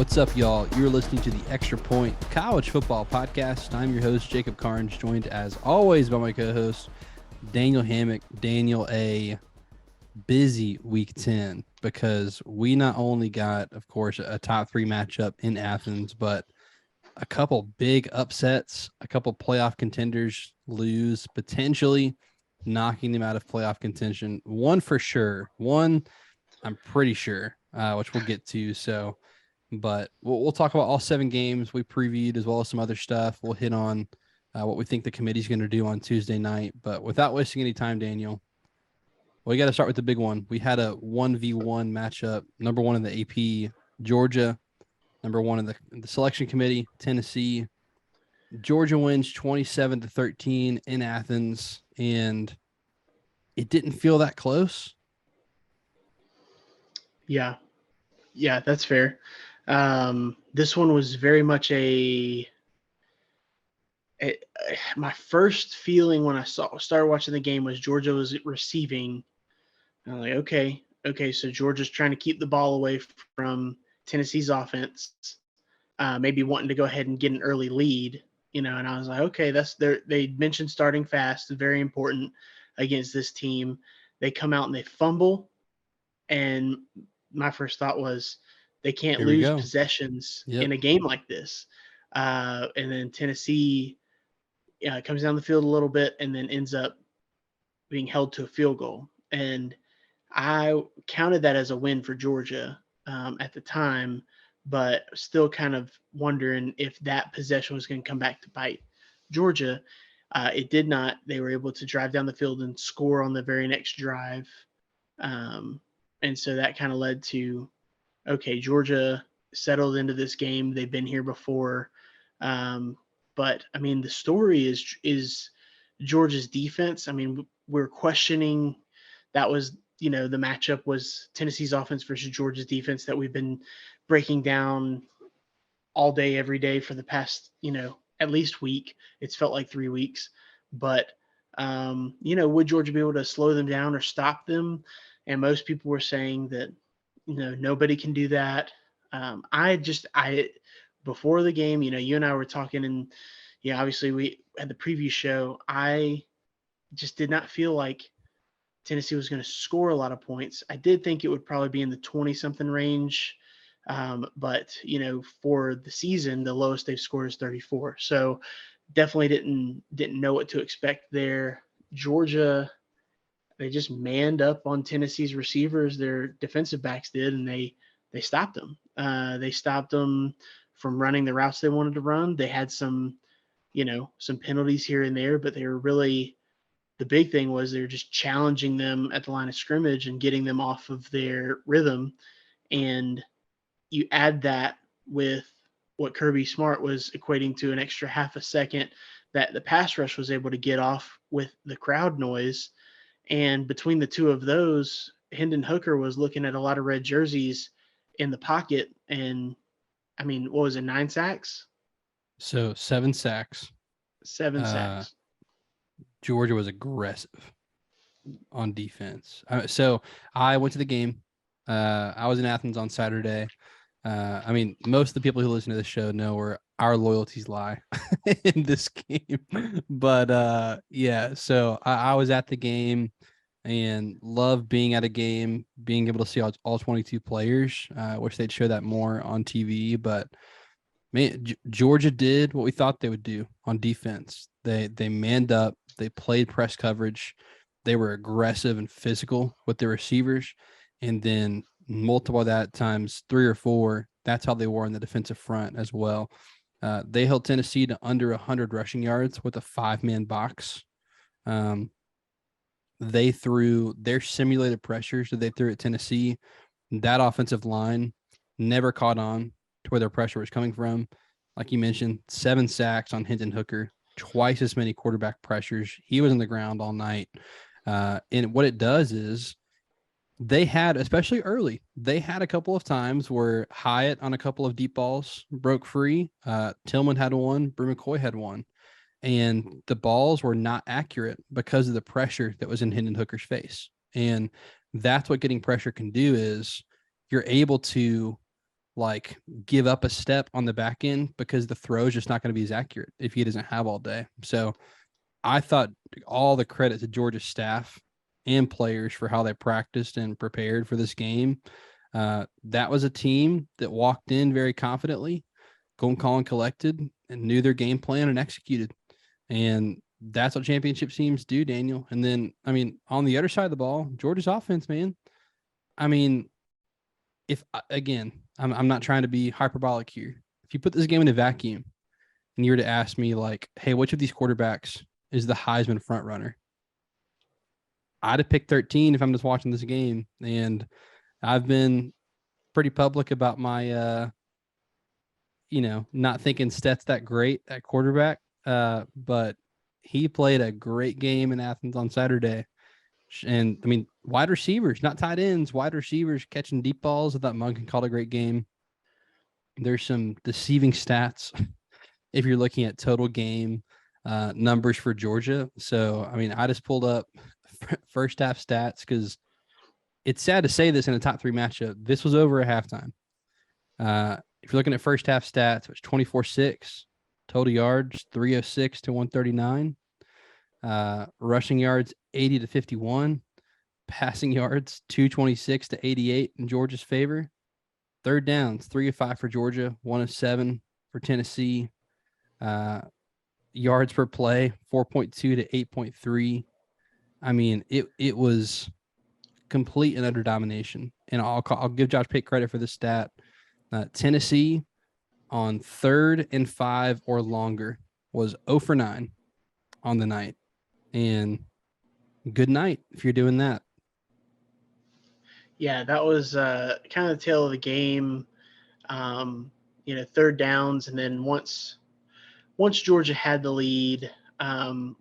What's up, y'all? You're listening to the Extra Point College Football Podcast. I'm your host, Jacob Carnes, joined as always by my co-host, Daniel Hammock. Daniel, a busy Week 10 because we not only got, of course, a top 3 matchup in Athens, but a couple big upsets, a couple playoff contenders lose, potentially knocking them out of playoff contention. One for sure. One, I'm pretty sure, which we'll get to. But we'll talk about all 7 games we previewed as well as some other stuff. We'll hit on what we think the committee's going to do on Tuesday night. But without wasting any time, Daniel, we got to start with the big one. We had a 1v1 matchup, number 1 in the AP, Georgia, number 1 in the selection committee, Tennessee. Georgia wins 27-13 in Athens, and it didn't feel that close. Yeah, that's fair. This one was very much my first feeling when I started watching the game was Georgia was receiving. And I'm like, okay, so Georgia's trying to keep the ball away from Tennessee's offense, maybe wanting to go ahead and get an early lead, and I was like, okay, they mentioned starting fast, very important against this team. They come out and they fumble, and my first thought was they can't lose possessions in a game like this. And then Tennessee comes down the field a little bit and then ends up being held to a field goal. And I counted that as a win for Georgia at the time, but still kind of wondering if that possession was going to come back to bite Georgia. It did not. They were able to drive down the field and score on the very next drive. And so that kind of led to, okay, Georgia settled into this game. They've been here before. But, I mean, the story is Georgia's defense. I mean, we're questioning that was, the matchup was Tennessee's offense versus Georgia's defense that we've been breaking down all day, every day for the past, at least week. It's felt like 3 weeks. But, would Georgia be able to slow them down or stop them? And most people were saying that, nobody can do that. Before the game, you and I were talking, and obviously we had the preview show. I just did not feel like Tennessee was going to score a lot of points. I did think it would probably be in the 20-something range. But, for the season, the lowest they've scored is 34. So definitely didn't know what to expect there. Georgia, they just manned up on Tennessee's receivers. Their defensive backs did, and they stopped them. They stopped them from running the routes they wanted to run. They had some penalties here and there, but they were really – the big thing was they were just challenging them at the line of scrimmage and getting them off of their rhythm. And you add that with what Kirby Smart was equating to an extra half a second that the pass rush was able to get off with the crowd noise. And between the two of those, Hendon Hooker was looking at a lot of red jerseys in the pocket. And, I mean, what was it, 9 sacks? So 7 sacks. 7 sacks. Georgia was aggressive on defense. So I went to the game. I was in Athens on Saturday. I mean, most of the people who listen to this show know where our loyalties lie in this game. But so I was at the game and love being at a game, being able to see all 22 players. Wish they'd show that more on TV. But man, Georgia did what we thought they would do on defense. They manned up. They played press coverage. They were aggressive and physical with their receivers. And then multiple that times 3 or 4, that's how they were in the defensive front as well. They held Tennessee to under 100 rushing yards with a 5-man box. They threw their simulated pressures that they threw at Tennessee. That offensive line never caught on to where their pressure was coming from. Like you mentioned, 7 sacks on Hendon Hooker, twice as many quarterback pressures. He was on the ground all night. And what it does is they had, especially early, they had a couple of times where Hyatt on a couple of deep balls broke free. Tillman had one. Brew McCoy had one. And the balls were not accurate because of the pressure that was in Hendon Hooker's face. And that's what getting pressure can do is you're able to like give up a step on the back end because the throw is just not going to be as accurate if he doesn't have all day. So I thought all the credit to Georgia's staff and players for how they practiced and prepared for this game. That was a team that walked in very confidently, calm and collected, and knew their game plan and executed. And that's what championship teams do, Daniel. And then, I mean, on the other side of the ball, Georgia's offense, man. I mean, if again, I'm not trying to be hyperbolic here. If you put this game in a vacuum and you were to ask me, like, hey, which of these quarterbacks is the Heisman front runner? I'd have picked 13 if I'm just watching this game. And I've been pretty public about my, not thinking Stet's that great at quarterback. But he played a great game in Athens on Saturday. And I mean, wide receivers, not tight ends, wide receivers catching deep balls. I thought Munkin called a great game. There's some deceiving stats if you're looking at total game numbers for Georgia. So, I mean, I just pulled up first half stats because it's sad to say this in a top 3 matchup. This was over at halftime. If you're looking at first half stats, it was 24-6, total yards 306 to 139, rushing yards 80 to 51, passing yards 226 to 88 in Georgia's favor. Third downs 3 of 5 for Georgia, 1 of 7 for Tennessee. Yards per play 4.2 to 8.3. I mean, it was complete and utter domination. And I'll give Josh Pitt credit for this stat. Tennessee on 3rd and 5 or longer was 0 for 9 on the night. And good night if you're doing that. Yeah, that was kind of the tail of the game. Third downs, and then once Georgia had the lead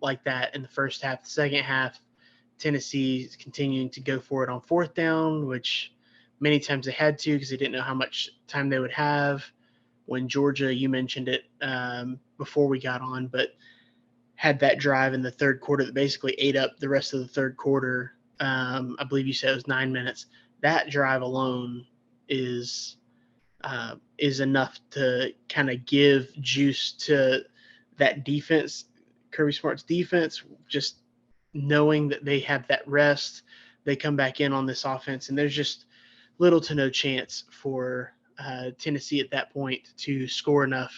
like that in the first half, the second half, Tennessee is continuing to go for it on 4th down, which many times they had to because they didn't know how much time they would have. When Georgia, you mentioned it before we got on, but had that drive in the third quarter that basically ate up the rest of the third quarter. I believe you said it was 9 minutes. That drive alone is enough to kind of give juice to that defense, Kirby Smart's defense, just knowing that they have that rest. They come back in on this offense, and there's just little to no chance for Tennessee at that point to score enough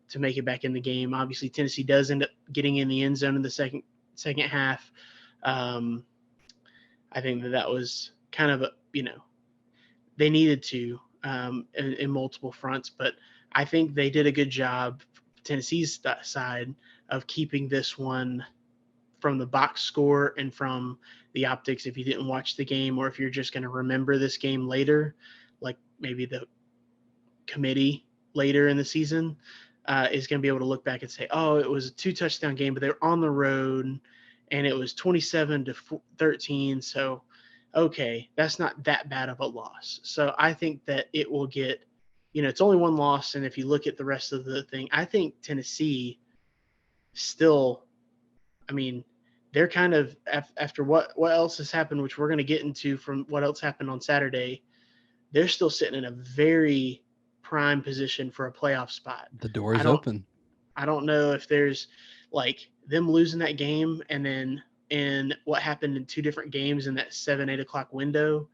to make it back in the game. Obviously, Tennessee does end up getting in the end zone in the second half. I think that was kind of they needed to in multiple fronts, but I think they did a good job, Tennessee's side, of keeping this one from the box score and from the optics. If you didn't watch the game, or if you're just going to remember this game later, like maybe the committee later in the season is going to be able to look back and say, oh, it was a 2-touchdown game, but they were on the road and it was 27-13. So, okay, that's not that bad of a loss. So I think that it will get, it's only one loss. And if you look at the rest of the thing, I think Tennessee still, I mean, they're kind of, after what else has happened, which we're going to get into from what else happened on Saturday, they're still sitting in a very prime position for a playoff spot. The door is open. I don't know if there's like them losing that game and then in what happened in 2 different games in that 7-8 o'clock window.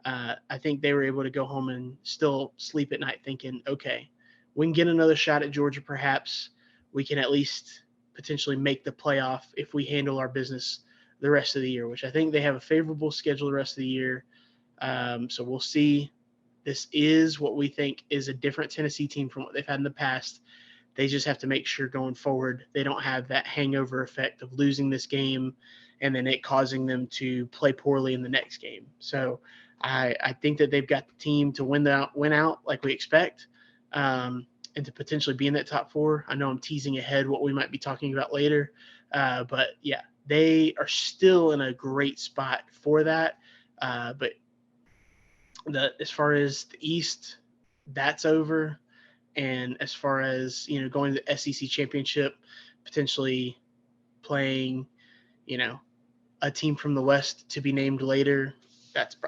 I think they were able to go home and still sleep at night thinking, okay, we can get another shot at Georgia. Perhaps we can at least potentially make the playoff if we handle our business the rest of the year, which I think they have a favorable schedule the rest of the year. So we'll see. This is what we think is a different Tennessee team from what they've had in the past. They just have to make sure going forward they don't have that hangover effect of losing this game and then it causing them to play poorly in the next game. So I think that they've got the team to win out like we expect, and to potentially be in that top 4. I know I'm teasing ahead what we might be talking about later, but yeah, they are still in a great spot for that. But as far as the East, that's over. And as far as, going to the SEC championship, potentially playing, a team from the West to be named later,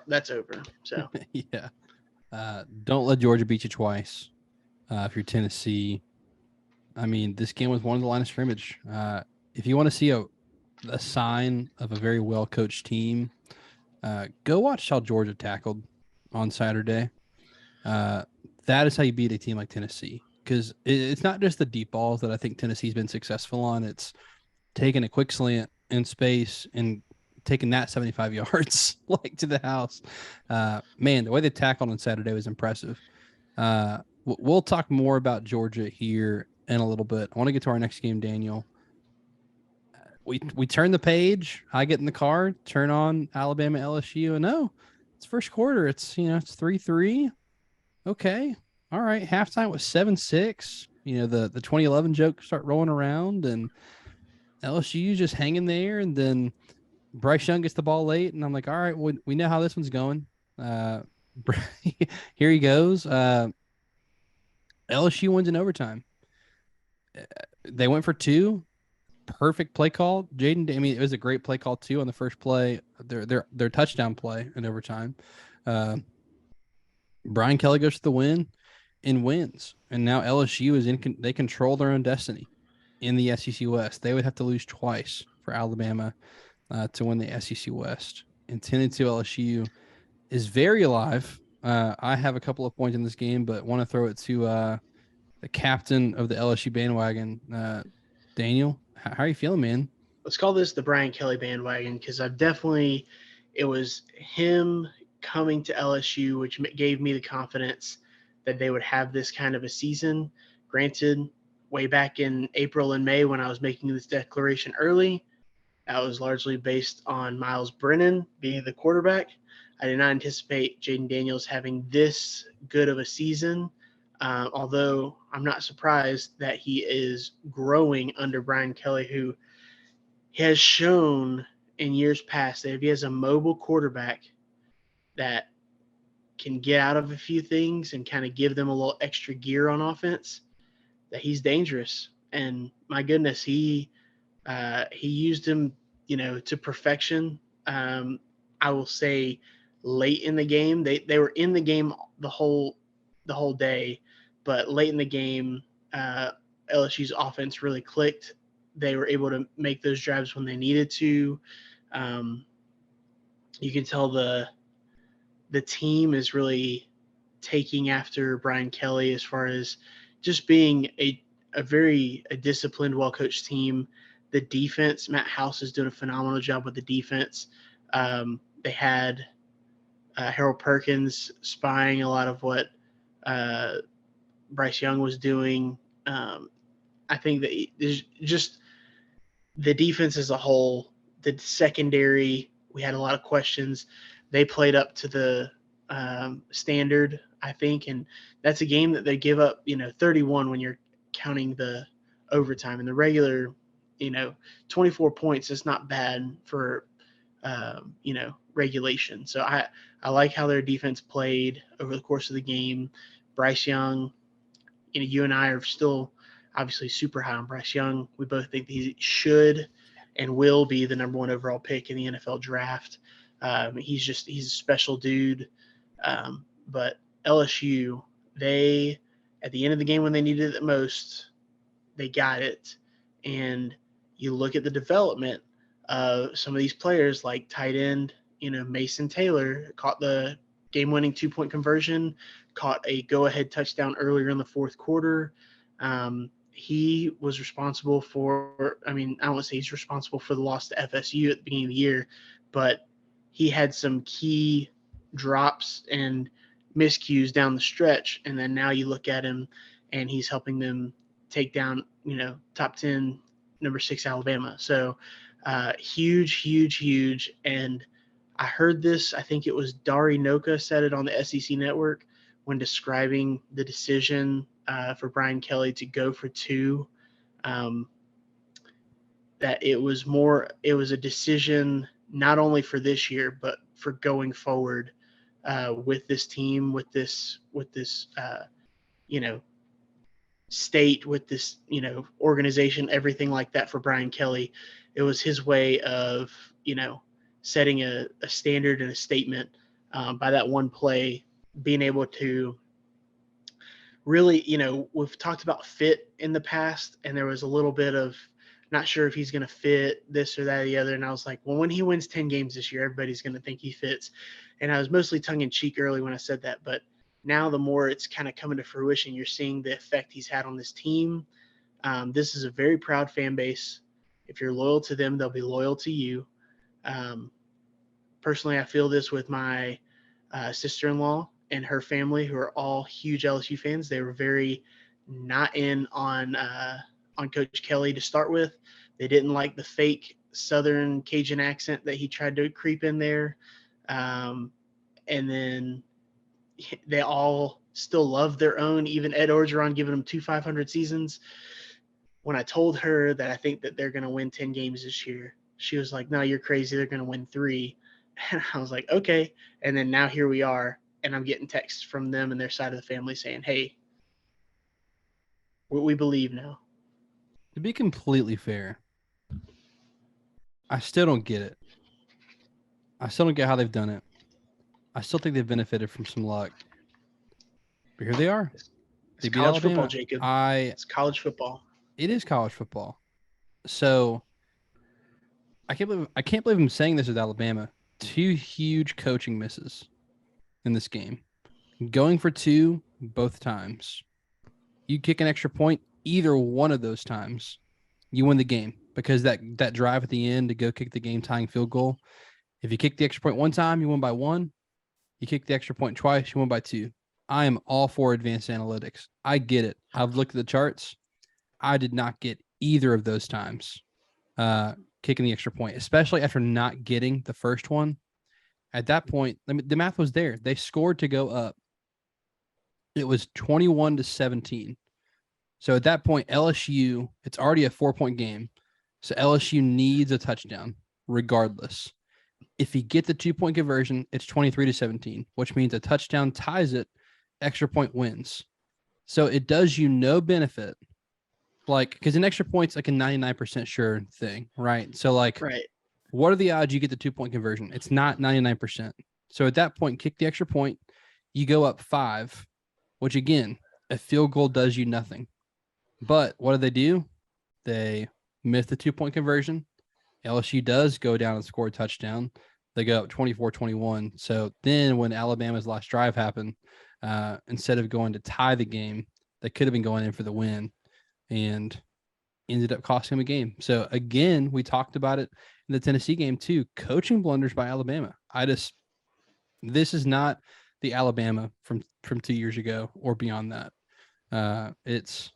that's over. So Yeah. Don't let Georgia beat you twice. If you're Tennessee, I mean, this game was one of the line of scrimmage. If you want to see a sign of a very well coached team, go watch how Georgia tackled on Saturday. Uh, that is how you beat a team like Tennessee, because it's not just the deep balls that I think Tennessee's been successful on. It's taking a quick slant in space and taking that 75 yards like to the house. Man, the way they tackled on Saturday was impressive. We'll talk more about Georgia here in a little bit. I want to get to our next game, Daniel. We turn the page. I get in the car, turn on Alabama LSU, and no, it's first quarter. It's 3-3. Okay, all right. Halftime was 7-6. The 2011 joke start rolling around, and LSU just hanging there, and then Bryce Young gets the ball late, and I'm like, all right, we know how this one's going. Uh, here he goes. LSU wins in overtime. They went for two. Perfect play call. Jaden, I mean, it was a great play call too on the first play. Their touchdown play in overtime. Uh, Brian Kelly goes to the win and wins, and now LSU is in. They control their own destiny in the SEC West. They would have to lose twice for Alabama to win the SEC West. And 10-2 LSU is very alive. I have a couple of points in this game, but want to throw it to the captain of the LSU bandwagon, Daniel. How are you feeling, man? Let's call this the Brian Kelly bandwagon because it was him coming to LSU, which gave me the confidence that they would have this kind of a season. Granted, way back in April and May when I was making this declaration early, that was largely based on Miles Brennan being the quarterback. I did not anticipate Jaden Daniels having this good of a season, although I'm not surprised that he is growing under Brian Kelly, who has shown in years past that if he has a mobile quarterback that can get out of a few things and kind of give them a little extra gear on offense, that he's dangerous. And my goodness, he used him, to perfection. I will say, late in the game, they were in the game the whole day, but late in the game, LSU's offense really clicked. They were able to make those drives when they needed to. You can tell the team is really taking after Brian Kelly as far as just being a very disciplined, well coached team. The defense, Matt House is doing a phenomenal job with the defense. They had Harold Perkins spying a lot of what Bryce Young was doing. I think that there's just the defense as a whole, the secondary, we had a lot of questions. They played up to the standard, I think, and that's a game that they give up, 31 when you're counting the overtime. And the regular, 24 points is not bad for, regulation. So I like how their defense played over the course of the game. Bryce Young, you and I are still obviously super high on Bryce Young. We both think he should and will be the number one overall pick in the NFL draft. He's a special dude. But LSU, they, at the end of the game when they needed it the most, they got it. And you look at the development of some of these players like tight end, Mason Taylor caught the game-winning 2-point conversion, caught a go-ahead touchdown earlier in the fourth quarter. He was responsible for, I don't want to say he's responsible for the loss to FSU at the beginning of the year, but he had some key drops and miscues down the stretch. And then now you look at him and he's helping them take down, top 10, number 6 Alabama. So huge, huge, huge. And I heard this, I think it was Dari Noka said it on the SEC network when describing the decision for Brian Kelly to go for 2, that it was a decision not only for this year, but for going forward with this team, with this state, with this, organization, everything like that for Brian Kelly. It was his way of, setting a standard and a statement by that one play being able to really, we've talked about fit in the past, and there was a little bit of not sure if he's going to fit this or that or the other. And I was like, well, when he wins 10 games this year, everybody's going to think he fits. And I was mostly tongue in cheek early when I said that. But now the more it's kind of coming to fruition, you're seeing the effect he's had on this team. This is a very proud fan base. If you're loyal to them, they'll be loyal to you. Personally, I feel this with my sister-in-law and her family, who are all huge LSU fans. They were very not in on Coach Kelly to start with. They didn't like the fake Southern Cajun accent that he tried to creep in there. And then they all still love their own, even Ed Orgeron giving them 2 500 seasons. When I told her that I think that they're going to win 10 games this year, she was like, no, you're crazy. They're going to win 3. And I was like, okay. And then now here we are. And I'm getting texts from them and their side of the family saying, hey, we believe now. To be completely fair, I still don't get it. I still don't get how they've done it. I still think they've benefited from some luck. But here they are. They It's beat college Alabama. football, Jacob. It's college football. It is college football. So I can't believe I'm saying this with Alabama. 2 huge coaching misses in this game. Going for 2 both times. You kick an extra point either one of those times, you win the game, because that drive at the end to go kick the game tying field goal, if you kick the extra point one time, you win by 1. You kick the extra point twice, you win by 2. I am all for advanced analytics. I get it. I've looked at the charts. I did not get either of those times kicking the extra point, especially after not getting the first one. At that point, the math was there. They scored to go up. It was 21-17. So at that point, LSU, it's already a 4-point game. So LSU needs a touchdown regardless. If you get the 2-point conversion, it's 23-17, which means a touchdown ties it, extra point wins. So it does you no benefit. Like, because an extra point's like a 99% sure thing, right? So like, right. What are the odds you get the 2-point conversion? It's not 99%. So at that point, kick the extra point, you go up 5, which again, a field goal does you nothing. But what do? They miss the 2-point conversion. LSU does go down and score a touchdown. They go up 24-21. So then when Alabama's last drive happened, instead of going to tie the game, they could have been going in for the win and ended up costing them a game. So again, we talked about it in the Tennessee game too. Coaching blunders by Alabama. This is not the Alabama from 2 years ago or beyond that. Is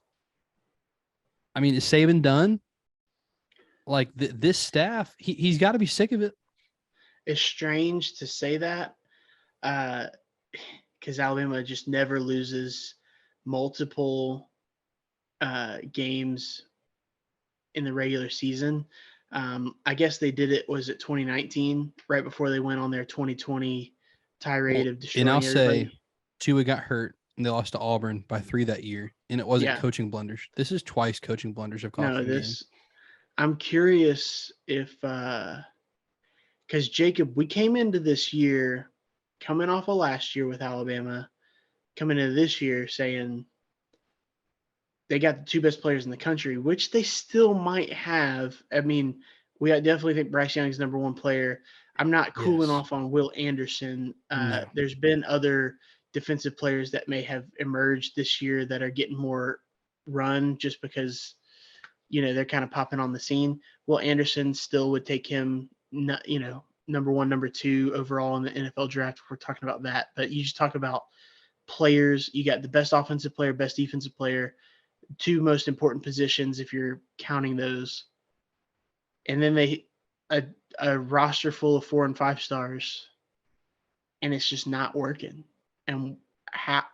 Saban done? Like this staff, he's got to be sick of it. It's strange to say that because Alabama just never loses multiple games in the regular season. I guess they did it, was it 2019, right before they went on their 2020 tirade of destroying everybody. Say Tua got hurt and they lost to Auburn by 3 that year, and it wasn't coaching blunders. This is twice coaching blunders have cost the game. I'm curious if because Jacob, we came into this year coming off of last year with Alabama, coming into this year saying they got the 2 best players in the country, which they still might have. I mean, we definitely think Bryce Young is number 1 player. I'm not cooling off on Will Anderson. No. There's been other defensive players that may have emerged this year that are getting more run just because, they're kind of popping on the scene. Will Anderson still would take him, number 1, number 2 overall in the NFL draft. We're talking about that. But you just talk about players. You got the best offensive player, best defensive player, 2 most important positions if you're counting those. And then a roster full of 4 and 5 stars, and it's just not working. And that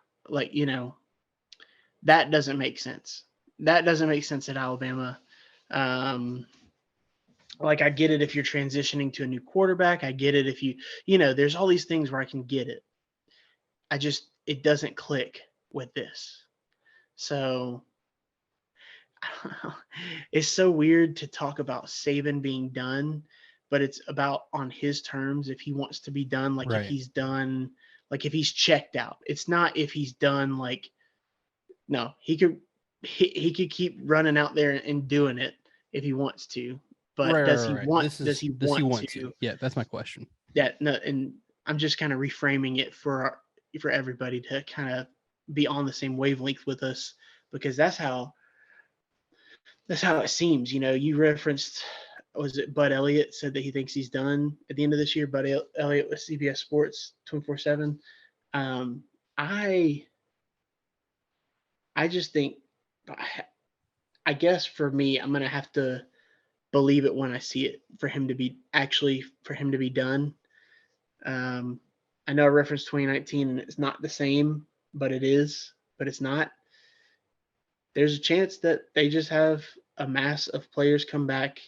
doesn't make sense. That doesn't make sense at Alabama. I get it if you're transitioning to a new quarterback. I get it if there's all these things where I can get it. It doesn't click with this. So I don't know. It's so weird to talk about Saban being done, but it's about on his terms. If he wants to be done, if he's done like if he's checked out. It's not if he's done. Like, no, he could keep running out there and doing it if he wants to. But Right, does right, he right. want? This Does is he does he want want to? to? Yeah, that's my question. That no, and I'm just kind of reframing it for everybody to kind of be on the same wavelength with us, because that's how it seems. You referenced, was it Bud Elliott said that he thinks he's done at the end of this year? Bud Elliott with CBS Sports 24/7. Um, I I just think, I guess for me, I'm gonna have to believe it when I see it for him to be done. Um, I know I referenced 2019 and it's not the same, but it is, but it's not. There's a chance that they just have a mass of players come back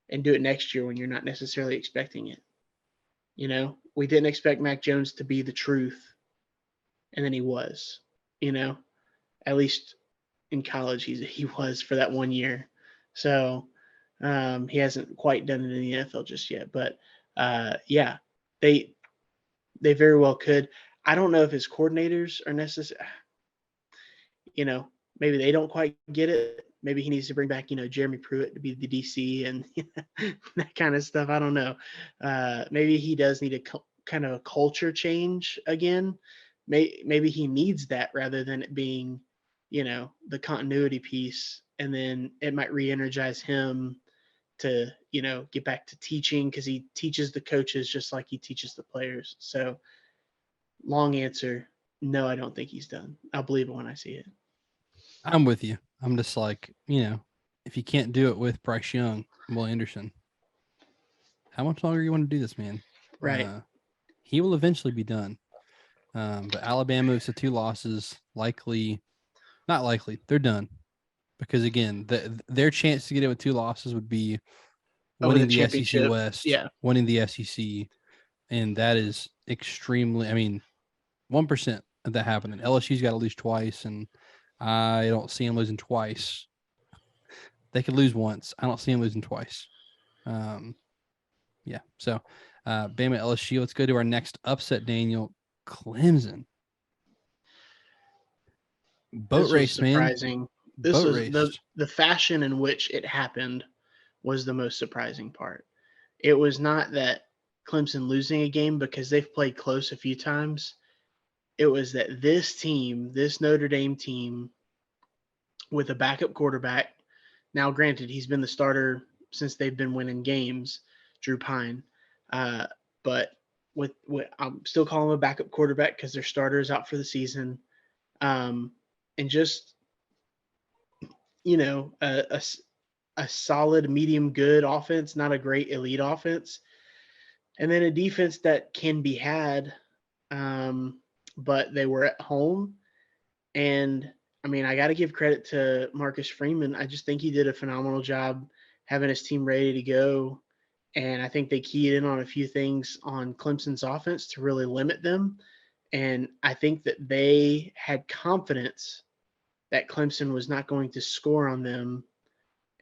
and do it next year when you're not necessarily expecting it. We didn't expect Mac Jones to be the truth, and then he was. At least in college, he was for that 1 year. So he hasn't quite done it in the NFL just yet. But yeah, they very well could. I don't know if his coordinators are necessary. Maybe they don't quite get it. Maybe he needs to bring back, Jeremy Pruitt to be the DC and that kind of stuff. I don't know. Maybe he does need a kind of a culture change again. Maybe he needs that rather than it being, the continuity piece. And then it might re-energize him to, get back to teaching, because he teaches the coaches just like he teaches the players. So long answer, no, I don't think he's done. I'll believe it when I see it. I'm with you. I'm just like, if you can't do it with Bryce Young, Will Anderson, how much longer you want to do this, man? Right. He will eventually be done. But Alabama moves to 2 losses, not likely. They're done, because again, their chance to get it with 2 losses would be Over winning the the SEC championship. West, Yeah. winning the SEC, and that is extremely. I mean, 1% of that happening. LSU's got to lose twice, and I don't see them losing twice. They could lose once. I don't see them losing twice. Yeah. So, Bama LSU. Let's go to our next upset, Daniel. Clemson. Boat This was race, man. surprising. This Boat was race. the fashion in which it happened was the most surprising part. It was not that Clemson losing a game because they've played close a few times. It was that this team, this Notre Dame team, with a backup quarterback. Now, granted, he's been the starter since they've been winning games, Drew Pine. But with I'm still calling him a backup quarterback because their starter is out for the season. And just, a solid medium good offense, not a great elite offense, and then a defense that can be had. But they were at home, and I mean, I got to give credit to Marcus Freeman. I just think he did a phenomenal job having his team ready to go. And I think they keyed in on a few things on Clemson's offense to really limit them. And I think that they had confidence that Clemson was not going to score on them,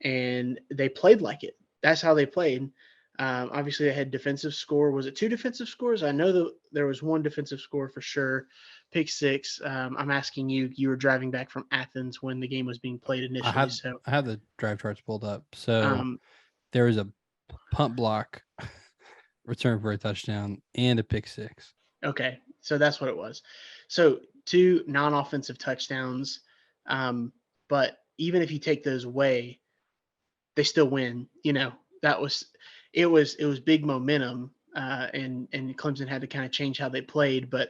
and they played like it. That's how they played. Obviously, they had defensive score. Was it 2 defensive scores? I know that there was 1 defensive score for sure. Pick 6. I'm asking you. You were driving back from Athens when the game was being played initially. I have the drive charts pulled up. So um, there was a punt block, return for a touchdown, and a pick 6. okay, so that's what it was. So 2 non-offensive touchdowns. But even if you take those away, they still win. That was it was big momentum, and Clemson had to kind of change how they played. But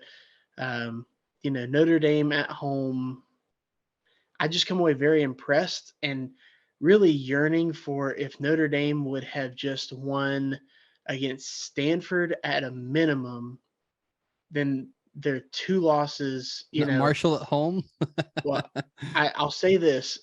Notre Dame at home, I just come away very impressed and really yearning for if Notre Dame would have just won against Stanford at a minimum, then their 2 losses, Marshall at home. well, I'll say this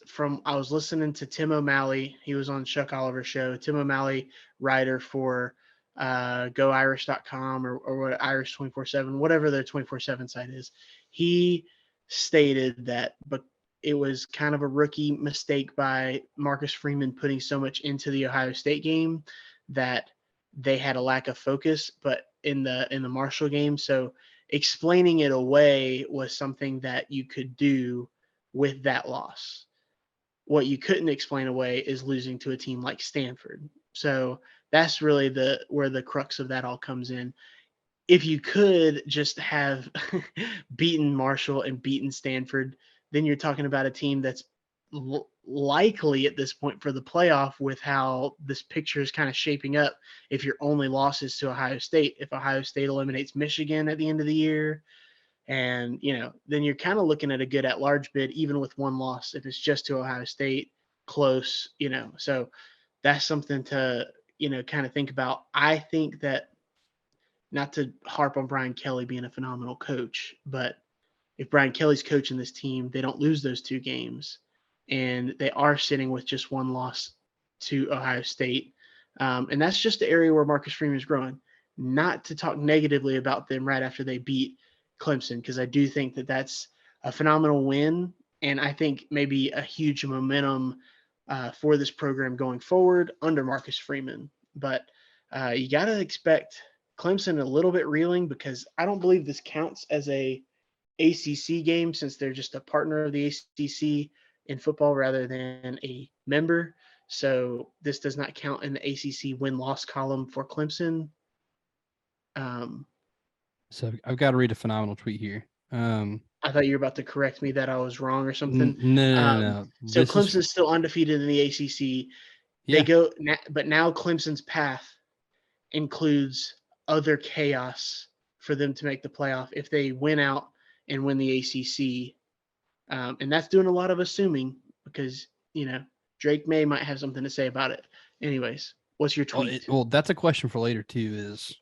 I was listening to Tim O'Malley. He was on Chuck Oliver's show. Tim O'Malley, writer for GoIrish.com or what, Irish 24/7, whatever their 24/7 site is. He stated that, but it was kind of a rookie mistake by Marcus Freeman putting so much into the Ohio State game that they had a lack of focus, but in the Marshall game. So explaining it away was something that you could do with that loss. What you couldn't explain away is losing to a team like Stanford. So that's really where the crux of that all comes in. If you could just have beaten Marshall and beaten Stanford, then you're talking about a team that's likely at this point for the playoff with how this picture is kind of shaping up. If your only loss is to Ohio State, if Ohio State eliminates Michigan at the end of the year, and, then you're kind of looking at a good at-large bid, even with one loss, if it's just to Ohio State, close, So that's something to, kind of think about. I think that, not to harp on Brian Kelly being a phenomenal coach, but if Brian Kelly's coaching this team, they don't lose those 2 games, and they are sitting with just one loss to Ohio State. And that's just the area where Marcus Freeman is growing. Not to talk negatively about them right after they beat Clemson, because I do think that that's a phenomenal win, and I think maybe a huge momentum for this program going forward under Marcus Freeman. But you got to expect Clemson a little bit reeling, because I don't believe this counts as a ACC game, since they're just a partner of the ACC in football rather than a member. So this does not count in the ACC win-loss column for Clemson. So I've got to read a phenomenal tweet here. I thought you were about to correct me that I was wrong or something. No. So This is Clemson's still undefeated in the ACC. yeah. But now Clemson's path includes other chaos for them to make the playoff if they win out and win the ACC. And that's doing a lot of assuming, because, Drake May might have something to say about it. Anyways, what's your tweet? Well, that's a question for later too. Is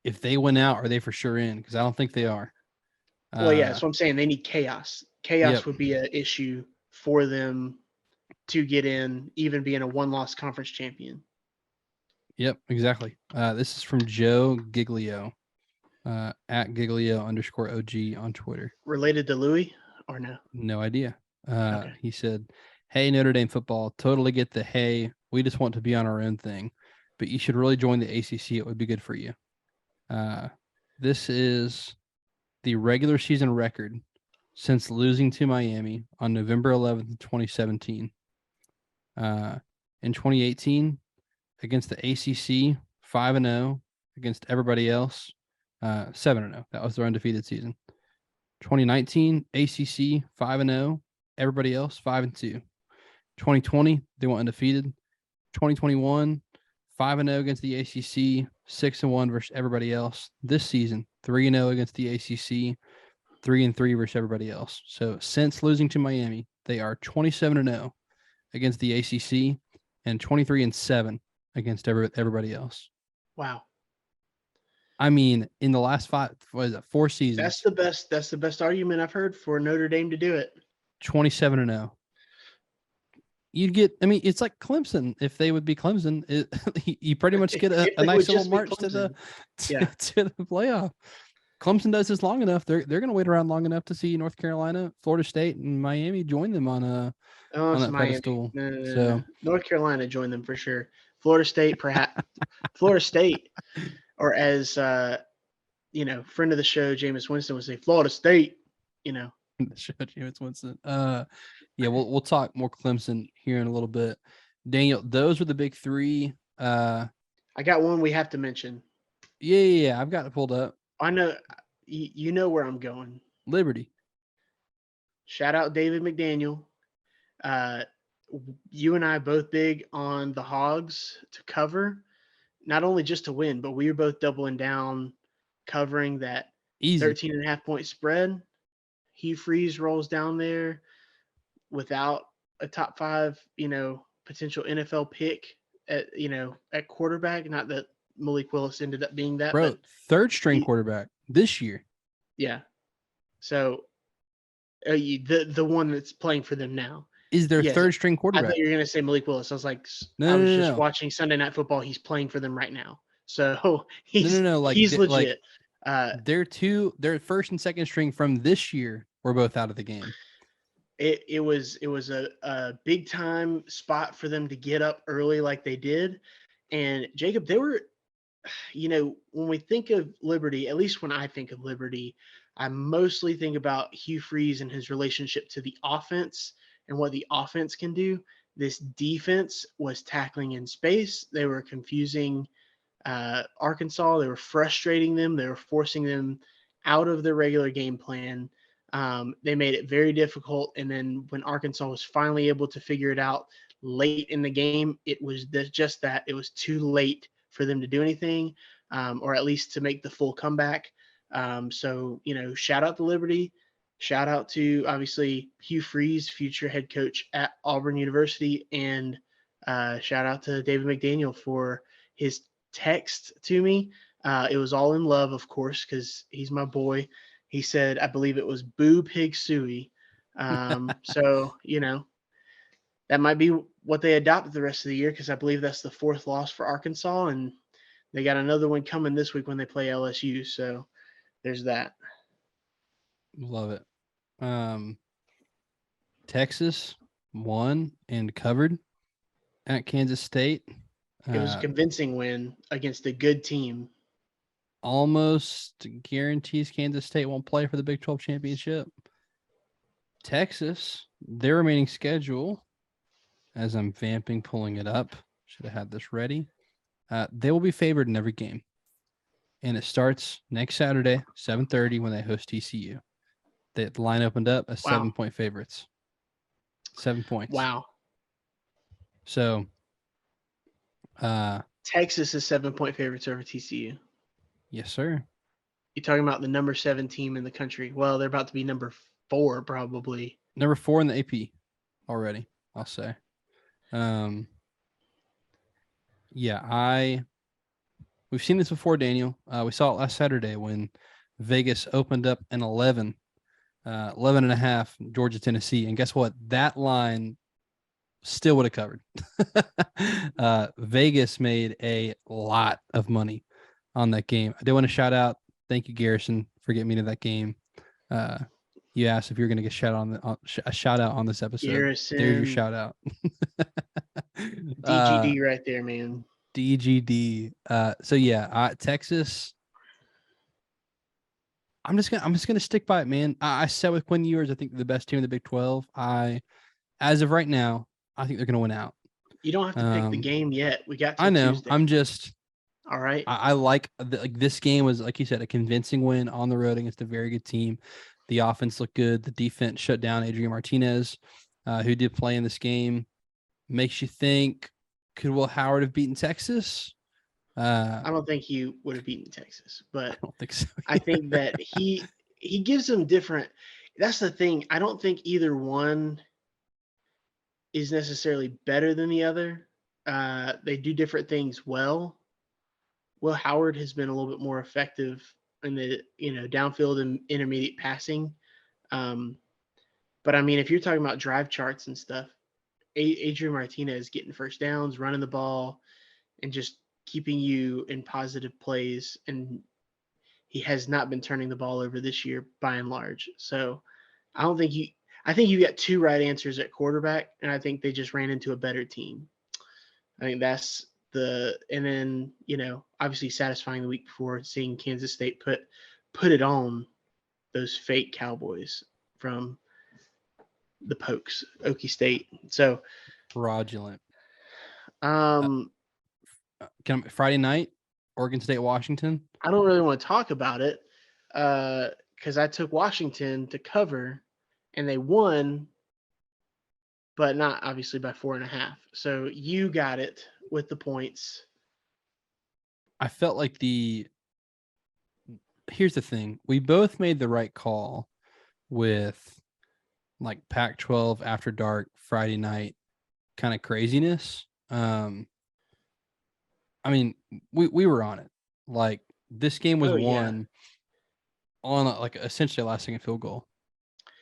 if they win out, are they for sure in? Because I don't think they are. Well, yeah, that's what I'm saying. They need chaos. Chaos Yep. would be an issue for them to get in, even being a one-loss conference champion. Yep, exactly. This is from Joe Giglio, at Giglio_OG on Twitter. Related to Louis or no? No idea. Okay. He said, "Hey, Notre Dame football, totally get the hey, we just want to be on our own thing, but you should really join the ACC. It would be good for you." This is the regular season record since losing to Miami on November 11th, 2017. In 2018, against the ACC, 5-0. Against everybody else, 7-0. That was their undefeated season. 2019, ACC, 5-0. Everybody else, 5-2. 2020, they went undefeated. 2021, 5-0 against the ACC, 6-1 versus everybody else. This season, 3-0 against the ACC, 3-3 versus everybody else. So since losing to Miami, they are 27-0 against the ACC and 23-7 against everybody else. Wow. I mean, in the last 4 seasons? That's the best argument I've heard for Notre Dame to do it. 27-0. You'd get, I mean, it's like Clemson. If they would be Clemson, you pretty much get a nice little march to the playoff. Clemson does this long enough. They're going to wait around long enough to see North Carolina, Florida State, and Miami join them on that pedestal. No. North Carolina joined them for sure. Florida State, perhaps. Florida State, or as friend of the show, Jameis Winston would say, Florida State. Jameis Winston. Yeah, we'll talk more Clemson here in a little bit. Daniel, those were the big 3. I got one we have to mention. Yeah, I've got it pulled up. I know you know where I'm going. Liberty. Shout out David McDaniel. You and I both big on the Hogs to cover, not only just to win, but we were both doubling down, covering that 13.5 point spread. Hugh Freeze rolls down there without a top 5, potential NFL pick at quarterback. Not that Malik Willis ended up being that, but third string quarterback this year. Yeah. So the one that's playing for them now is their third string quarterback. I thought you were going to say Malik Willis. I was like, I was just watching Sunday Night Football. He's playing for them right now. So he's legit. Their first and second string from this year were both out of the game. It was a big time spot for them to get up early like they did. And Jacob, they were when we think of Liberty, at least when I think of Liberty, I mostly think about Hugh Freeze and his relationship to the offense and what the offense can do. This defense was tackling in space. They were confusing Arkansas. They were frustrating them. They were forcing them out of their regular game plan. They made it very difficult. And then when Arkansas was finally able to figure it out late in the game, it was just that it was too late for them to do anything, or at least to make the full comeback. So, shout out to Liberty. Shout out to obviously Hugh Freeze, future head coach at Auburn University, and shout out to David McDaniel for his text to me. It was all in love, of course, because he's my boy. He said, I believe it was "Boo Pig Suey." So that might be what they adopted the rest of the year, because I believe that's the fourth loss for Arkansas, and they got another one coming this week when they play LSU. So there's that. Love it. Texas won and covered at Kansas State. It was a convincing win against a good team. Almost guarantees Kansas State won't play for the Big 12 championship. Texas, their remaining schedule, as I'm pulling it up, should have had this ready. They will be favored in every game. And it starts next Saturday, 7:30, when they host TCU. The line opened up as 7-point favorites. 7 points. Wow. So Texas is 7-point favorites over TCU. Yes, sir. You're talking about the number 7 team in the country. Well, they're about to be number 4, probably. Number 4 in the AP already, I'll say. We've seen this before, Daniel. We saw it last Saturday when Vegas opened up an 11 and a half Georgia, Tennessee. And guess what? That line still would have covered. Vegas made a lot of money on that game. I do want to shout out. Thank you, Garrison, for getting me to that game. You asked if you're going to get a shout out on this episode. Garrison, there's your shout out. DGD right there, man. DGD. Texas. I'm just gonna stick by it, man. I said with Quinn Ewers, I think they're the best team in the Big 12. As of right now, I think they're gonna win out. You don't have to pick the game yet. We got. I know. Tuesday. I'm just. All right. I like this game was, like you said, a convincing win on the road against a very good team. The offense looked good. The defense shut down Adrian Martinez, who did play in this game. Makes you think, could Will Howard have beaten Texas? I don't think he would have beaten Texas, but I don't think so. I think that he gives them different. That's the thing. I don't think either one is necessarily better than the other. They do different things well. Will Howard has been a little bit more effective in the downfield and intermediate passing. But I mean, if you're talking about drive charts and stuff, Adrian Martinez getting first downs, running the ball, and just keeping you in positive plays, and he has not been turning the ball over this year by and large. So I think you got 2 right answers at quarterback, and I think they just ran into a better team. I think that's and then, obviously satisfying the week before, seeing Kansas State put it on those fake Cowboys from the Pokes, Okie State. So fraudulent. Friday night, Oregon State, Washington. I don't really want to talk about it because I took Washington to cover, and they won, but not obviously by 4.5. So you got it with the points. I felt like here's the thing. We both made the right call with like Pac-12 after dark Friday night kind of craziness. I mean, we were on it. Like, this game was won on like essentially a last second field goal.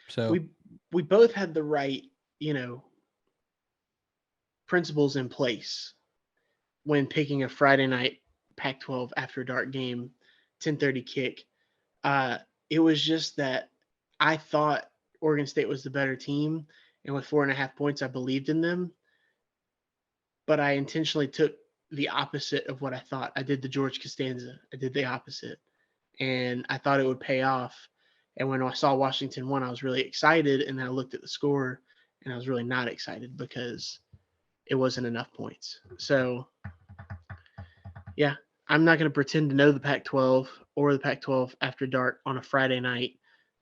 So we both had the right, principles in place when picking a Friday night Pac-12 after dark game, 10:30 kick. It was just that I thought Oregon State was the better team, and with 4.5 points, I believed in them. But I intentionally took the opposite of what I thought. I did the George Costanza. I did the opposite, and I thought it would pay off. And when I saw Washington won, I was really excited. And then I looked at the score, and I was really not excited because it wasn't enough points. So, yeah, I'm not going to pretend to know the Pac-12 or the Pac-12 after dark on a Friday night.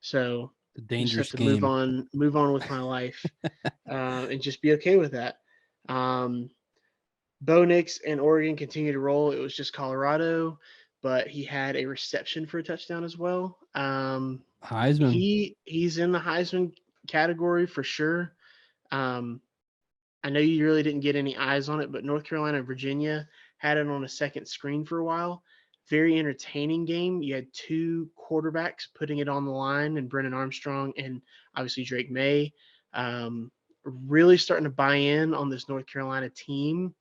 So The I just have dangerous to game. move on with my life, and just be okay with that. Bo Nix and Oregon continue to roll. It was just Colorado, but he had a reception for a touchdown as well. Heisman. He's in the Heisman category for sure. Um, I know you really didn't get any eyes on it, but North Carolina and Virginia had it on a second screen for a while. Very entertaining game. You had two quarterbacks putting it on the line, and Brennan Armstrong and obviously Drake May. Really starting to buy in on this North Carolina team.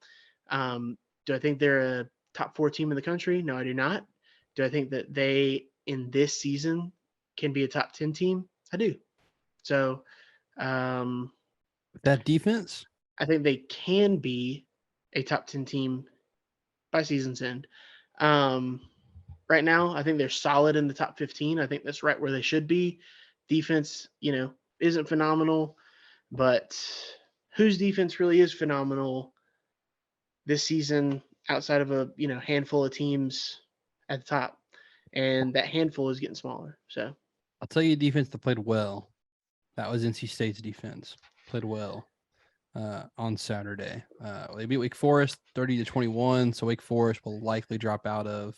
Do I think they're a top 4 team in the country? No, I do not. Do I think that they in this season can be a top 10 team? I do. So That defense. I think they can be a top 10 team by season's end. Right now, I think they're solid in the top 15. I think that's right where they should be. Defense, isn't phenomenal, but whose defense really is phenomenal this season outside of a handful of teams at the top, and that handful is getting smaller. So I'll tell you, a defense that played well. That was NC State's defense. Played well on Saturday. They beat Wake Forest 30-21. So Wake Forest will likely drop out of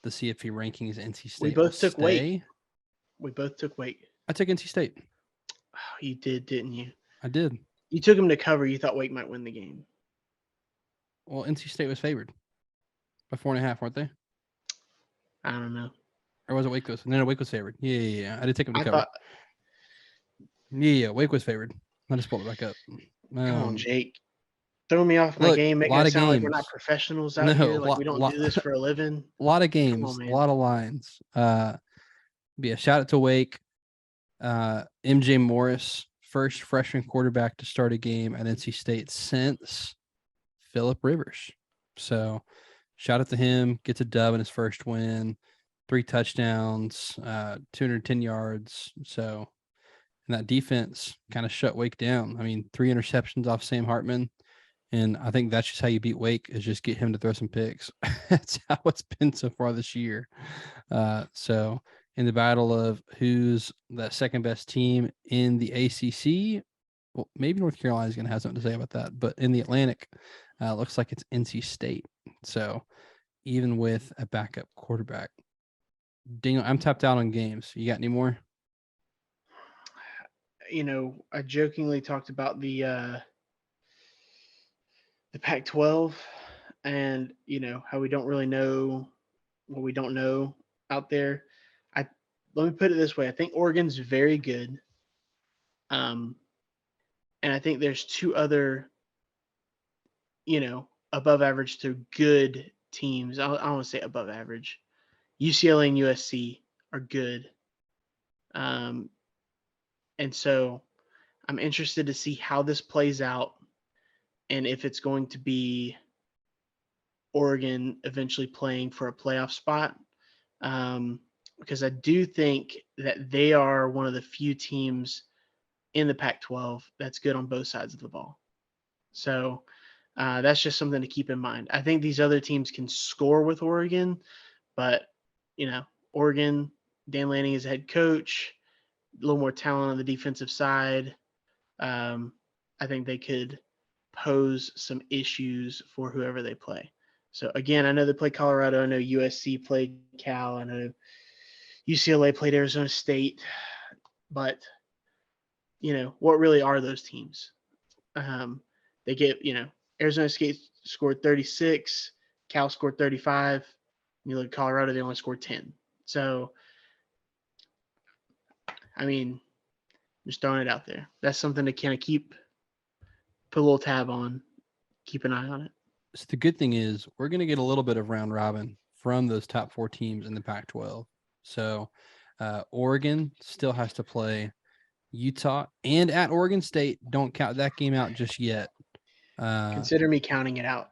the CFP rankings. NC State. we both took stay. Wake. We both took Wake. I took NC State. Oh, you did, didn't you? I did. You took them to cover. You thought Wake might win the game. Well, NC State was favored by 4.5, weren't they? I don't know. Or was it Wake was? No, Wake was favored. Yeah. I did take them to I cover. thought, Yeah, Wake was favored. I just pulled it back up. come on, Jake. Throwing me off my look, game, making lot it of sound like we're games. not professionals out here, like we don't do this for a living. A lot of games, on, a lot of lines. Be a shout out to Wake. MJ Morris, first freshman quarterback to start a game at NC State since Phillip Rivers. So shout out to him. Gets a dub in his first win, 3 touchdowns, 210 yards. So, and that defense kind of shut Wake down. I mean, 3 interceptions off Sam Hartman. And I think that's just how you beat Wake, is just get him to throw some picks. That's how it's been so far this year. So in the battle of who's the second best team in the ACC, well, maybe North Carolina is going to have something to say about that. But in the Atlantic, looks like it's NC State. So even with a backup quarterback, Daniel, I'm tapped out on games. You got any more? I jokingly talked about the Pac-12 and how we don't really know what we don't know out there. Let me put it this way: I think Oregon's very good, and I think there's 2 other above average to good teams. I don't want to say above average. UCLA and USC are good, and so I'm interested to see how this plays out, and if it's going to be Oregon eventually playing for a playoff spot, because I do think that they are one of the few teams in the Pac-12 that's good on both sides of the ball. So that's just something to keep in mind. I think these other teams can score with Oregon, but Oregon, Dan Lanning is head coach, a little more talent on the defensive side. I think they could pose some issues for whoever they play. So again, I know they play Colorado. I know USC played Cal. I know UCLA played Arizona State. But what really are those teams? They get Arizona State scored 36, Cal scored 35. You look at Colorado, they only scored 10. So, I mean, just throwing it out there. That's something to kind of put a little tab on, keep an eye on it. So the good thing is we're going to get a little bit of round robin from those top 4 teams in the Pac-12. So Oregon still has to play Utah and at Oregon State. Don't count that game out just yet. Consider me counting it out.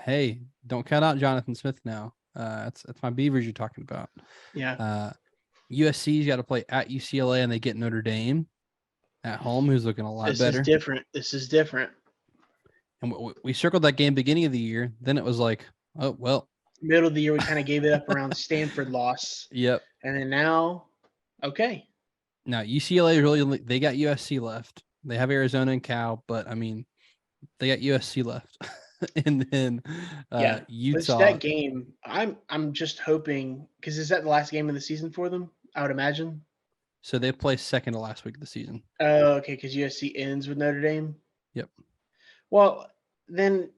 Hey, don't count out Jonathan Smith now. That's my Beavers you're talking about. Yeah. USC's got to play at UCLA, and they get Notre Dame at home, who's looking a lot This is better. different. This is different. And we circled that game beginning of the year. Then it was like, oh, well. Middle of the year, we kind of gave it up around the Stanford loss. Yep. And then now, okay. Now, UCLA really, they got USC left. They have Arizona and Cal, but I mean, they got USC left. And then Yeah. Which Utah. that game, I'm just hoping, because is that the last game of the season for them? I would imagine. So they play second to last week of the season. Oh, okay, because USC ends with Notre Dame. Yep. Well, then,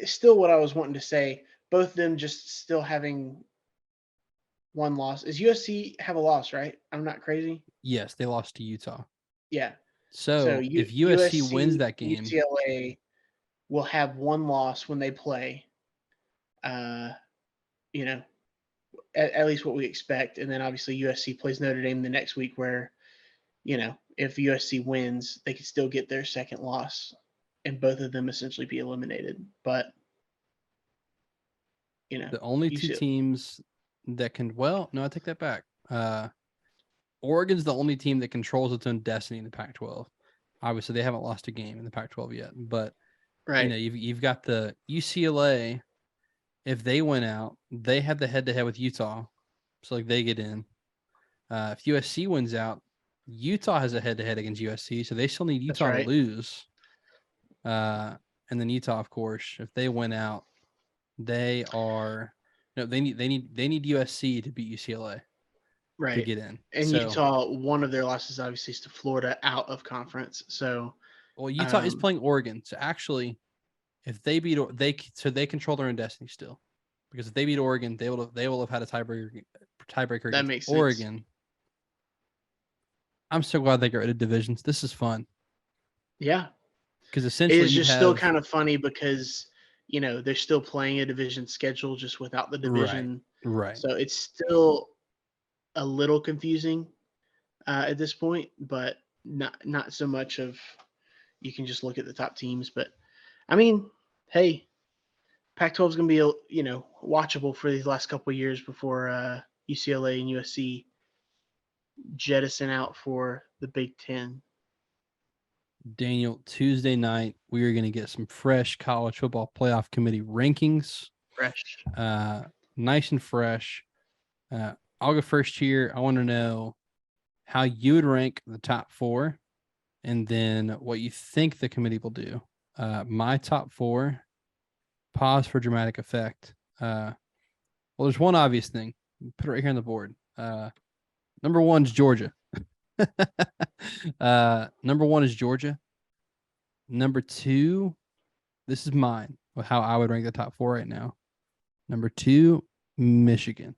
still, what I was wanting to say, both of them just still having one loss. Is USC have a loss, right? I'm not crazy. Yes, they lost to Utah. Yeah. So So if USC wins that game, UCLA will have one loss when they play. You know, at least what we expect, and then obviously USC plays Notre Dame the next week, where if USC wins, they could still get their second loss, and both of them essentially be eliminated. But the only two teams that can, well, no, I take that back. Oregon's the only team that controls its own destiny in the Pac-12. Obviously, they haven't lost a game in the Pac-12 yet, but right, you've got the UCLA. If they win out, they have the head-to-head with Utah, so like they get in. If USC wins out, Utah has a head-to-head against USC, so they still need Utah to lose. And then Utah, of course, if they win out, they need USC to beat UCLA to get in. And so, Utah, one of their losses obviously is to Florida out of conference. So, well, Utah is playing Oregon. So actually, if they beat they control their own destiny still, because if they beat Oregon, they will have had a tiebreaker that against makes Oregon. Sense. I'm so glad they got rid of divisions. This is fun. Yeah, because essentially it's just still kind of funny because they're still playing a division schedule just without the division. Right. So it's still a little confusing at this point, but not so much of you can just look at the top teams. But I mean, hey, Pac-12 is going to be watchable for these last couple of years before UCLA and USC jettison out for the Big Ten. Daniel, Tuesday night, we are going to get some fresh college football playoff committee rankings. Fresh. Nice and fresh. I'll go first here. I want to know how you would rank the top four and then what you think the committee will do. My top four, pause for dramatic effect. Well, there's one obvious thing. Put it right here on the board. Number one is Georgia. Number one is Georgia. Number two, this is mine, how I would rank the top four right now. Number two, Michigan.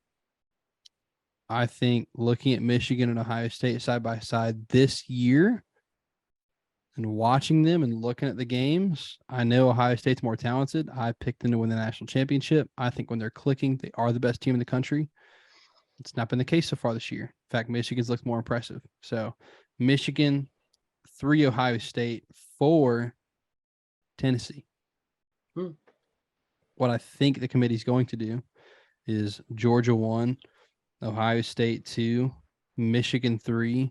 I think looking at Michigan and Ohio State side by side this year and watching them and looking at the games, I know Ohio State's more talented. I picked them to win the national championship. I think when they're clicking, they are the best team in the country. It's not been the case so far this year. In fact, Michigan's looked more impressive. So Michigan, 3 Ohio State, 4 Tennessee. What I think the committee's going to do is Georgia 1, Ohio State 2, Michigan 3,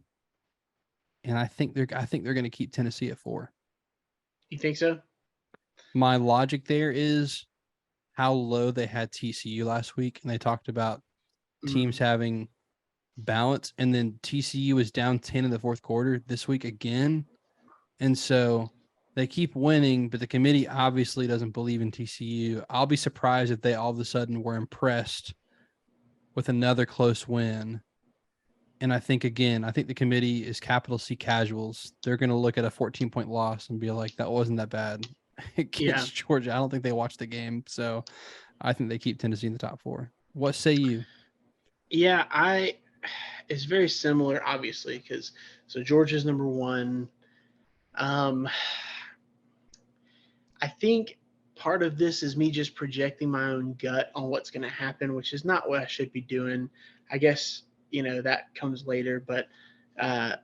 and I think they're going to keep Tennessee at 4. You think so? My logic there is how low they had TCU last week, and they talked about teams having balance, and then TCU was down 10 in the fourth quarter this week again, and so they keep winning, but the committee obviously doesn't believe in TCU. I'll be surprised if they all of a sudden were impressed with another close win. And I think the committee is capital C casuals. They're going to look at a 14-point loss and be like, that wasn't that bad against Georgia. I don't think they watched the game. So I think they keep Tennessee in the top 4. What say you? Yeah, it's very similar, obviously, because Georgia's number 1. I think part of this is me just projecting my own gut on what's going to happen, which is not what I should be doing. I guess, that comes later, but I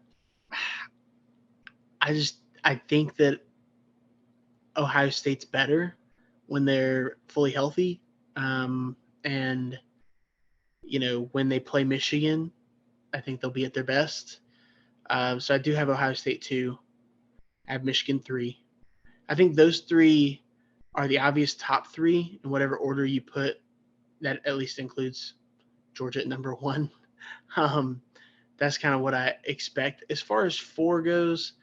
think that Ohio State's better. when they're fully healthy. And, when they play Michigan, I think they'll be at their best. So I do have Ohio State 2. I have Michigan 3. I think those 3 are the obvious top 3 in whatever order you put. That at least includes Georgia at number 1. That's kind of what I expect. As far as 4 goes,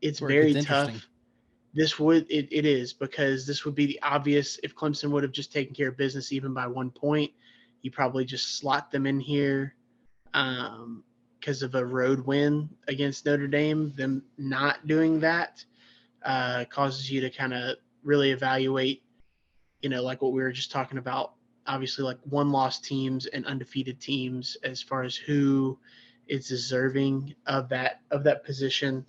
it's very tough. It is, because this would be the obvious. If Clemson would have just taken care of business even by 1 point, you probably just slot them in here because of a road win against Notre Dame. Them not doing that causes you to kind of really evaluate, like what we were just talking about, obviously like 1-loss teams and undefeated teams as far as who is deserving of that position.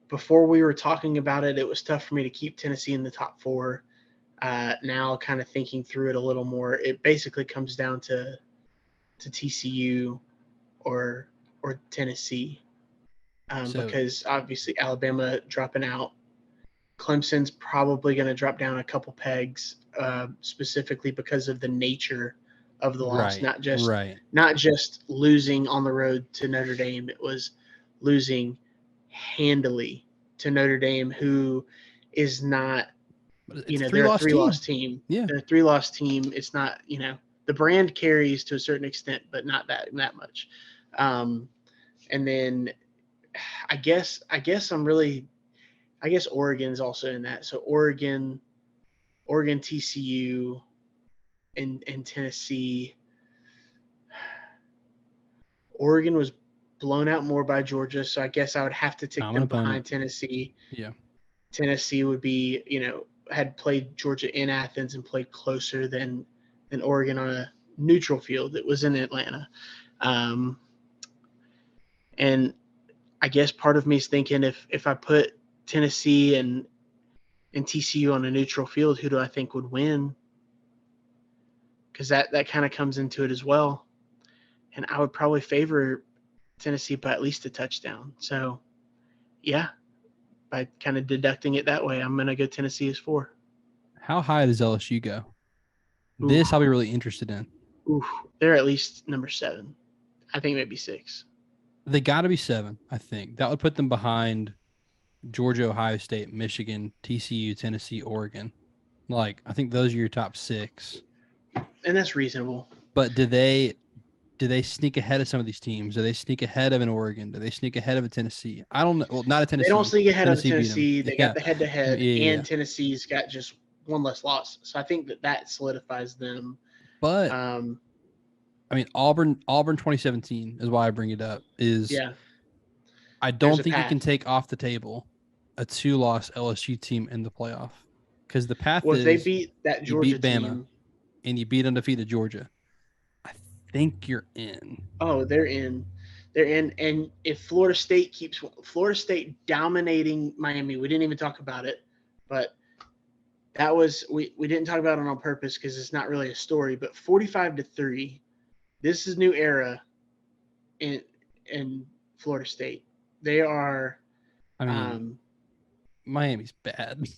Before we were talking about it, it was tough for me to keep Tennessee in the top 4. Now kind of thinking through it a little more, it basically comes down to TCU or Tennessee, because obviously Alabama dropping out. Clemson's probably going to drop down a couple pegs, specifically because of the nature of the loss, not just losing on the road to Notre Dame. It was losing handily to Notre Dame, who is not, they're a 3-loss team. Yeah, they're a 3-loss team. It's not, the brand carries to a certain extent, but not that much. And then I guess Oregon's also in that. So Oregon, TCU, and Tennessee. Oregon was blown out more by Georgia, so I guess I would have to take them behind Tennessee. Yeah. Tennessee would be, had played Georgia in Athens and played closer than Oregon on a neutral field that was in Atlanta. And I guess part of me is thinking, if I put Tennessee and TCU on a neutral field, who do I think would win? Because that kind of comes into it as well. And I would probably favor Tennessee by at least a touchdown. So, yeah, by kind of deducting it that way, I'm going to go Tennessee as 4. How high does LSU go? This I'll be really interested in. They're at least number 7. I think maybe 6. They got to be 7, I think. That would put them behind Georgia, Ohio State, Michigan, TCU, Tennessee, Oregon. Like, I think those are your top 6. And that's reasonable. But do they sneak ahead of some of these teams? Do they sneak ahead of an Oregon? Do they sneak ahead of a Tennessee? I don't know. Well, not a Tennessee. They don't sneak ahead of Tennessee. They got the head-to-head, and Tennessee's got just 1 less loss. So I think that solidifies them. But I mean, Auburn 2017 is why I bring it up. I don't think you can take off the table a 2-loss LSU team in the playoff, because the path is, if they beat that Georgia you beat Bama team and you beat undefeated Georgia, I think you're in. Oh, they're in. And if Florida State dominating Miami, we didn't even talk about it, but that was, we didn't talk about it on purpose because it's not really a story, but 45-3, this is new era in Florida State. They are, I mean, Miami's bad.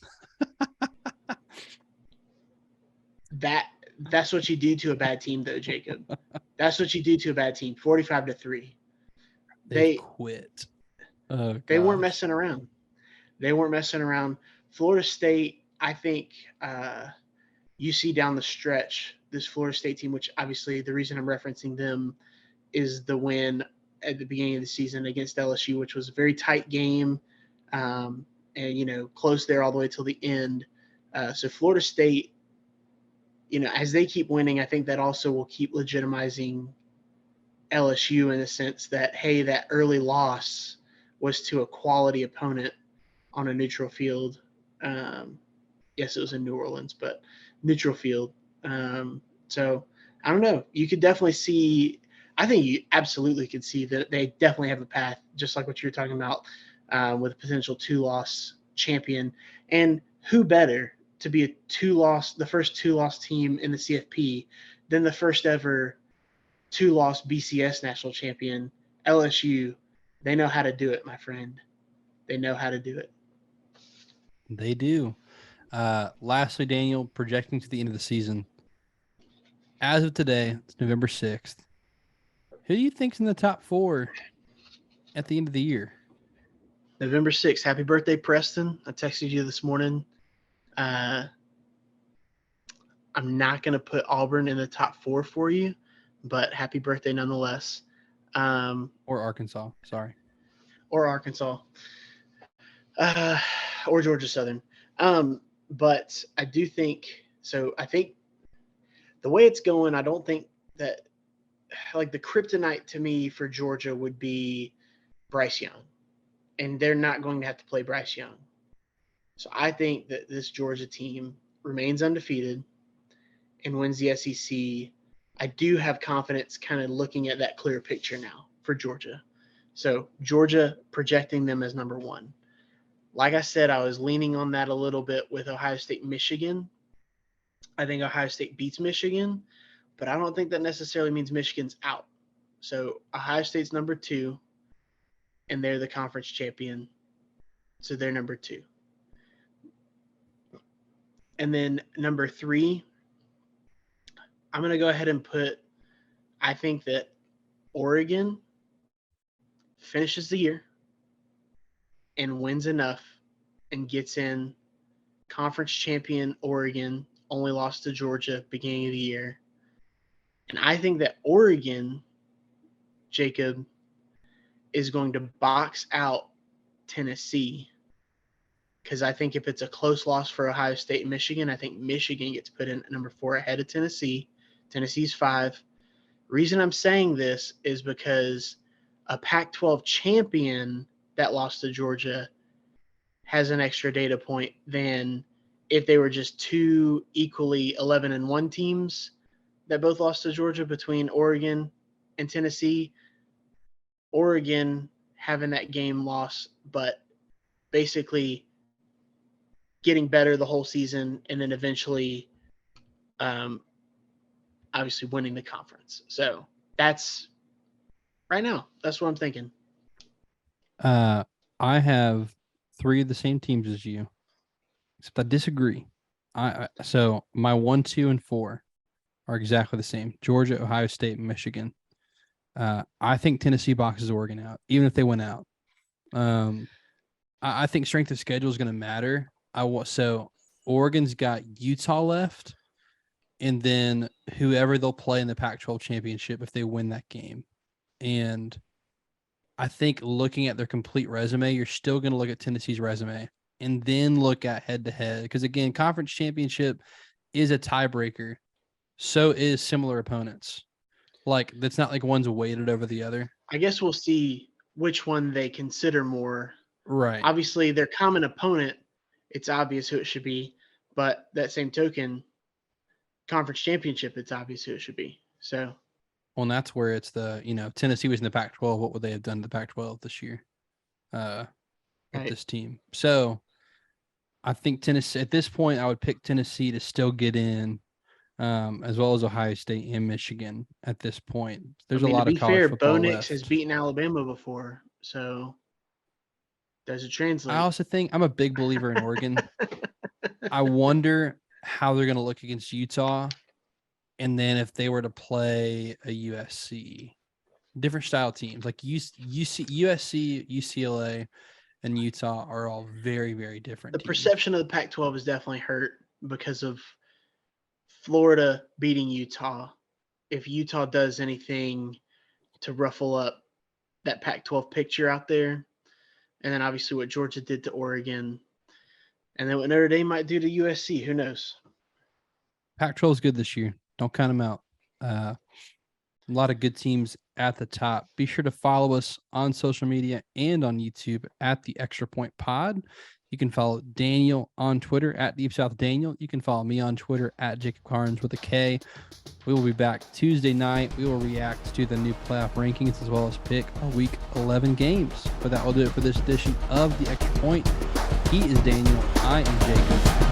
That's what you do to a bad team, though, Jacob. That's what you do to a bad team. 45-3. They quit. They weren't messing around. Florida State, I think, you see down the stretch, this Florida State team, which obviously the reason I'm referencing them is the win at the beginning of the season against LSU, which was a very tight game, and close there all the way till the end. So Florida State, as they keep winning, I think that also will keep legitimizing LSU in the sense that, hey, that early loss was to a quality opponent on a neutral field. Yes, it was in New Orleans, but neutral field. So I don't know. You could definitely see, I think you absolutely could see that they definitely have a path, just like what you're talking about, with a potential 2-loss champion. And who better to be the first 2-loss team in the CFP than the first ever 2-loss BCS national champion, LSU. They know how to do it, my friend. They know how to do it. They do. Lastly, Daniel, projecting to the end of the season. As of today, it's November 6th. Who do you think's in the top 4 at the end of the year? November 6th. Happy birthday, Preston. I texted you this morning. I'm not going to put Auburn in the top 4 for you, but happy birthday nonetheless. Or Arkansas, sorry. Or Arkansas. Or Georgia Southern. But I do think so. I think the way it's going, I don't think that like the kryptonite to me for Georgia would be Bryce Young, and they're not going to have to play Bryce Young. So I think that this Georgia team remains undefeated and wins the SEC. I do have confidence kind of looking at that clear picture now for Georgia. So Georgia projecting them as number 1. Like I said, I was leaning on that a little bit with Ohio State, Michigan. I think Ohio State beats Michigan, but I don't think that necessarily means Michigan's out. So Ohio State's number 2, and they're the conference champion. So they're number 2. And then number 3, I'm going to go ahead and put, I think that Oregon finishes the year and wins enough and gets in conference champion Oregon, only lost to Georgia beginning of the year. And I think that Oregon, Jacob, is going to box out Tennessee, because I think if it's a close loss for Ohio State and Michigan, I think Michigan gets put in at number 4 ahead of Tennessee. Tennessee's 5. Reason I'm saying this is because a Pac-12 champion that lost to Georgia has an extra data point than if they were just 2 equally 11-1 teams that both lost to Georgia between Oregon and Tennessee. Oregon having that game loss, but basically getting better the whole season and then eventually obviously winning the conference. So that's right now. That's what I'm thinking. I have 3 of the same teams as you, except I disagree. So my 1, 2, and 4 are exactly the same: Georgia, Ohio State, and Michigan. I think Tennessee boxes Oregon out, even if they went out. I think strength of schedule is going to matter. So Oregon's got Utah left, and then whoever they'll play in the Pac-12 championship if they win that game. And I think looking at their complete resume, you're still going to look at Tennessee's resume and then look at head-to-head. Because, again, conference championship is a tiebreaker. So is similar opponents. Like, that's not like one's weighted over the other. I guess we'll see which one they consider more. Right. Obviously, their common opponent, it's obvious who it should be. But that same token, conference championship, it's obvious who it should be. So, well, and that's where it's Tennessee was in the Pac-12. What would they have done to the Pac-12 this year with this team? So I think Tennessee, at this point, I would pick Tennessee to still get in, as well as Ohio State and Michigan at this point. There's a lot of college football Bo Nix left. has beaten Alabama before, so does it translate? I also think I'm a big believer in Oregon. I wonder how they're going to look against Utah. And then if they were to play a USC, different style teams like USC, UCLA, and Utah are all very, very different. The teams. Perception of the Pac-12 is definitely hurt because of Florida beating Utah. If Utah does anything to ruffle up that Pac-12 picture out there, and then obviously what Georgia did to Oregon, and then what Notre Dame might do to USC, who knows? Pac-12 is good this year. Don't count them out. A lot of good teams at the top. Be sure to follow us on social media and on YouTube at the Extra Point Pod. You can follow Daniel on Twitter at Deep South Daniel. You can follow me on Twitter at Jacob Carnes with a K. We will be back Tuesday night. We will react to the new playoff rankings as well as pick our Week 11 games. But that will do it for this edition of the Extra Point. He is Daniel. I am Jacob.